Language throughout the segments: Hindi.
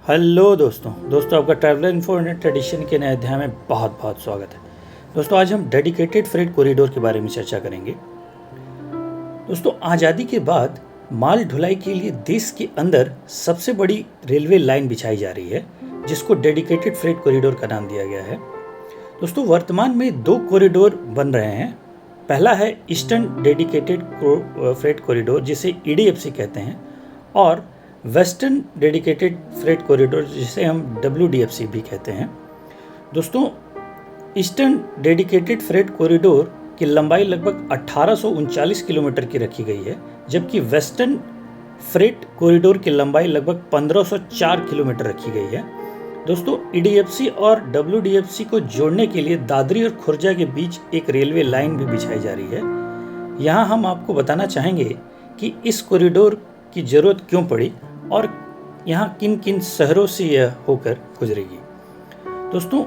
हेलो दोस्तों आपका ट्रैवलर इन्फो नेट एडिशन के नए अध्याय में बहुत बहुत स्वागत है। दोस्तों आज हम डेडिकेटेड फ्रेट कॉरिडोर के बारे में चर्चा करेंगे। दोस्तों आज़ादी के बाद माल ढुलाई के लिए देश के अंदर सबसे बड़ी रेलवे लाइन बिछाई जा रही है, जिसको डेडिकेटेड फ्रेट कॉरिडोर का नाम दिया गया है। दोस्तों वर्तमान में 2 कॉरिडोर बन रहे हैं। पहला है ईस्टर्न डेडिकेटेड फ्रेट कॉरिडोर, जिसे EDFC कहते हैं, और वेस्टर्न डेडिकेटेड फ्रेट कॉरिडोर, जिसे हम WDFC भी कहते हैं। दोस्तों ईस्टर्न डेडिकेटेड फ्रेट कॉरिडोर की लंबाई लगभग 1839 किलोमीटर की रखी गई है, जबकि वेस्टर्न फ्रेट कॉरिडोर की लंबाई लगभग 1504 किलोमीटर रखी गई है। दोस्तों EDFC और WDFC को जोड़ने के लिए दादरी और खुर्जा के बीच एक रेलवे लाइन भी बिछाई जा रही है। यहाँ हम आपको बताना चाहेंगे कि इस कॉरिडोर की ज़रूरत क्यों पड़ी और यहाँ किन किन शहरों से यह होकर गुजरेगी। दोस्तों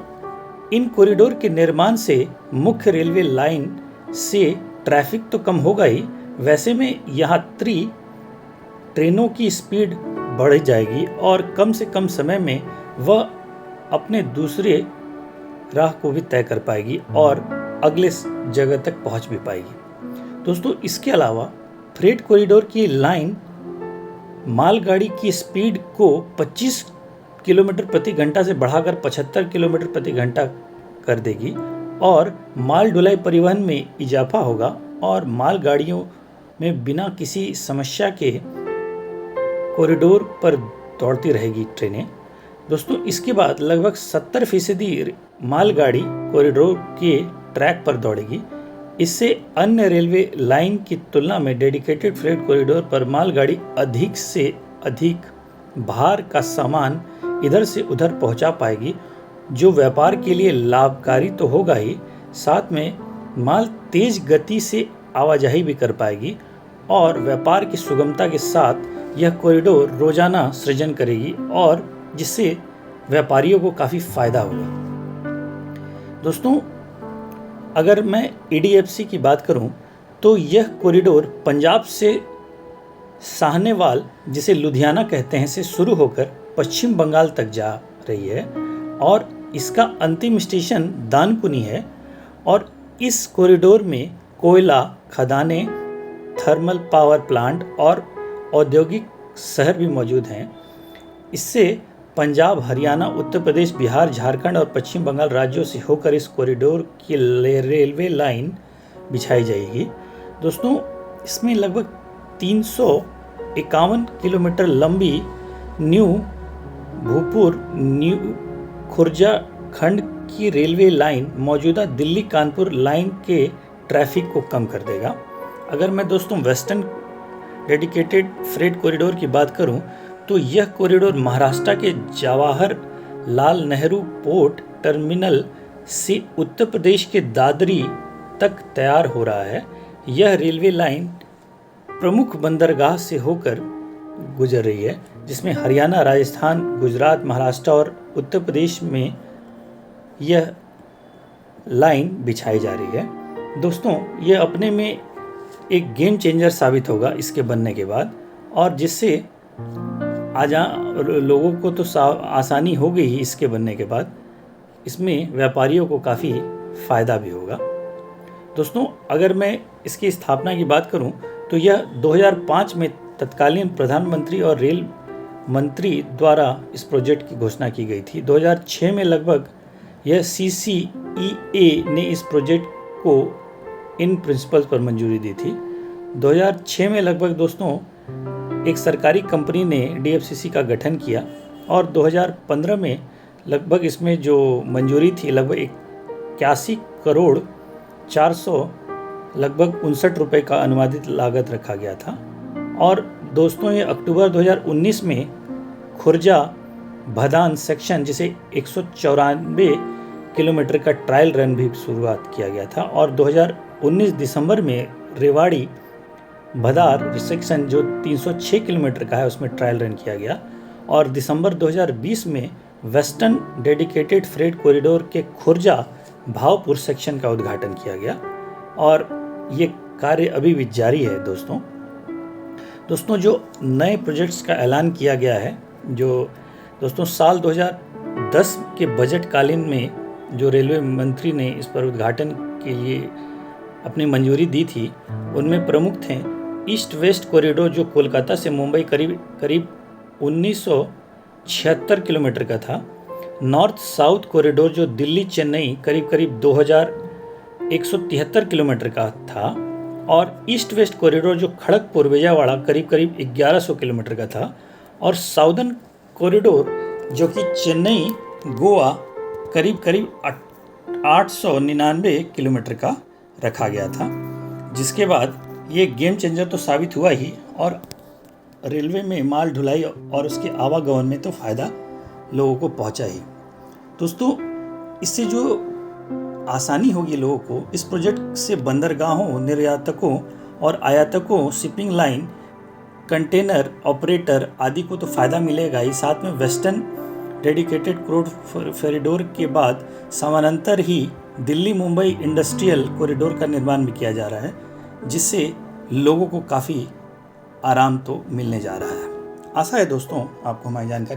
इन कॉरिडोर के निर्माण से मुख्य रेलवे लाइन से ट्रैफिक तो कम होगा ही, वैसे में यात्री ट्रेनों की स्पीड बढ़ जाएगी और कम से कम समय में वह अपने दूसरे राह को भी तय कर पाएगी और अगले जगह तक पहुंच भी पाएगी। दोस्तों इसके अलावा फ्रेट कॉरिडोर की लाइन मालगाड़ी की स्पीड को 25 किलोमीटर प्रति घंटा से बढ़ाकर 75 किलोमीटर प्रति घंटा कर देगी और माल ढुलाई परिवहन में इजाफा होगा और मालगाड़ियों में बिना किसी समस्या के कॉरिडोर पर दौड़ती रहेगी ट्रेनें। दोस्तों इसके बाद लगभग 70% मालगाड़ी कॉरिडोर के ट्रैक पर दौड़ेगी। इससे अन्य रेलवे लाइन की तुलना में डेडिकेटेड फ्रेट कॉरिडोर पर मालगाड़ी अधिक से अधिक भार का सामान इधर से उधर पहुंचा पाएगी, जो व्यापार के लिए लाभकारी तो होगा ही, साथ में माल तेज गति से आवाजाही भी कर पाएगी और व्यापार की सुगमता के साथ यह कॉरिडोर रोजाना सृजन करेगी और जिससे व्यापारियों को काफ़ी फायदा होगा। दोस्तों अगर मैं EDFC की बात करूं तो यह कॉरिडोर पंजाब से साहनेवाल, जिसे लुधियाना कहते हैं, से शुरू होकर पश्चिम बंगाल तक जा रही है और इसका अंतिम स्टेशन दानकुनी है। और इस कॉरिडोर में कोयला खदानें, थर्मल पावर प्लांट और औद्योगिक शहर भी मौजूद हैं। इससे पंजाब, हरियाणा, उत्तर प्रदेश, बिहार, झारखंड और पश्चिम बंगाल राज्यों से होकर इस कॉरिडोर की रेलवे लाइन बिछाई जाएगी। दोस्तों इसमें लगभग 351 किलोमीटर लंबी न्यू भूपुर न्यू खुर्जा खंड की रेलवे लाइन मौजूदा दिल्ली कानपुर लाइन के ट्रैफिक को कम कर देगा। अगर मैं दोस्तों वेस्टर्न डेडिकेटेड फ्रेट कॉरिडोर की बात करूं तो यह कॉरिडोर महाराष्ट्र के जवाहरलाल नेहरू पोर्ट टर्मिनल से उत्तर प्रदेश के दादरी तक तैयार हो रहा है। यह रेलवे लाइन प्रमुख बंदरगाह से होकर गुजर रही है, जिसमें हरियाणा, राजस्थान, गुजरात, महाराष्ट्र और उत्तर प्रदेश में यह लाइन बिछाई जा रही है। दोस्तों यह अपने में एक गेम चेंजर साबित होगा इसके बनने के बाद, और जिससे आज लोगों को तो आसानी हो गई ही इसके बनने के बाद, इसमें व्यापारियों को काफ़ी फ़ायदा भी होगा। दोस्तों अगर मैं इसकी स्थापना की बात करूं तो यह 2005 में तत्कालीन प्रधानमंत्री और रेल मंत्री द्वारा इस प्रोजेक्ट की घोषणा की गई थी। 2006 में लगभग यह CCEA ने इस प्रोजेक्ट को इन प्रिंसिपल्स पर मंजूरी दी थी। 2006 में लगभग दोस्तों एक सरकारी कंपनी ने DFCC का गठन किया और 2015 में लगभग इसमें जो मंजूरी थी लगभग 81 करोड़ 400 लगभग 59 रुपये का अनुमानित लागत रखा गया था। और दोस्तों ये अक्टूबर 2019 में खुर्जा भदान सेक्शन, जिसे 194 किलोमीटर का ट्रायल रन भी शुरुआत किया गया था, और 2019 दिसंबर में रेवाड़ी भदार सेक्शन जो 306 किलोमीटर का है उसमें ट्रायल रन किया गया, और दिसंबर 2020 में वेस्टर्न डेडिकेटेड फ्रेट कॉरिडोर के खुर्जा भावपुर सेक्शन का उद्घाटन किया गया और ये कार्य अभी भी जारी है। दोस्तों जो नए प्रोजेक्ट्स का ऐलान किया गया है, जो दोस्तों साल 2010 के बजट कालीन में जो रेलवे मंत्री ने इस पर उद्घाटन के लिए अपनी मंजूरी दी थी, उनमें प्रमुख थे ईस्ट वेस्ट कॉरिडोर जो कोलकाता से मुंबई करीब 1976 किलोमीटर का था, नॉर्थ साउथ कॉरिडोर जो दिल्ली चेन्नई करीब 2173 किलोमीटर का था, और ईस्ट वेस्ट कॉरिडोर जो खड़गपुर विजयवाड़ा करीब 1100 किलोमीटर का था, और साउदर्न कॉरिडोर जो कि चेन्नई गोवा करीब 899 किलोमीटर का रखा गया था। जिसके बाद ये गेम चेंजर तो साबित हुआ ही, और रेलवे में माल ढुलाई और उसके आवागमन में तो फ़ायदा लोगों को पहुंचा ही। दोस्तों, इससे जो आसानी होगी लोगों को, इस प्रोजेक्ट से बंदरगाहों, निर्यातकों और आयातकों, शिपिंग लाइन, कंटेनर ऑपरेटर आदि को तो फ़ायदा मिलेगा ही, साथ में वेस्टर्न डेडिकेटेड क्रूड कॉरिडोर के बाद समानांतर ही दिल्ली मुंबई इंडस्ट्रियल कॉरिडोर का निर्माण भी किया जा रहा है, जिससे लोगों को काफ़ी आराम तो मिलने जा रहा है। आशा है दोस्तों आपको हमारी जानकारी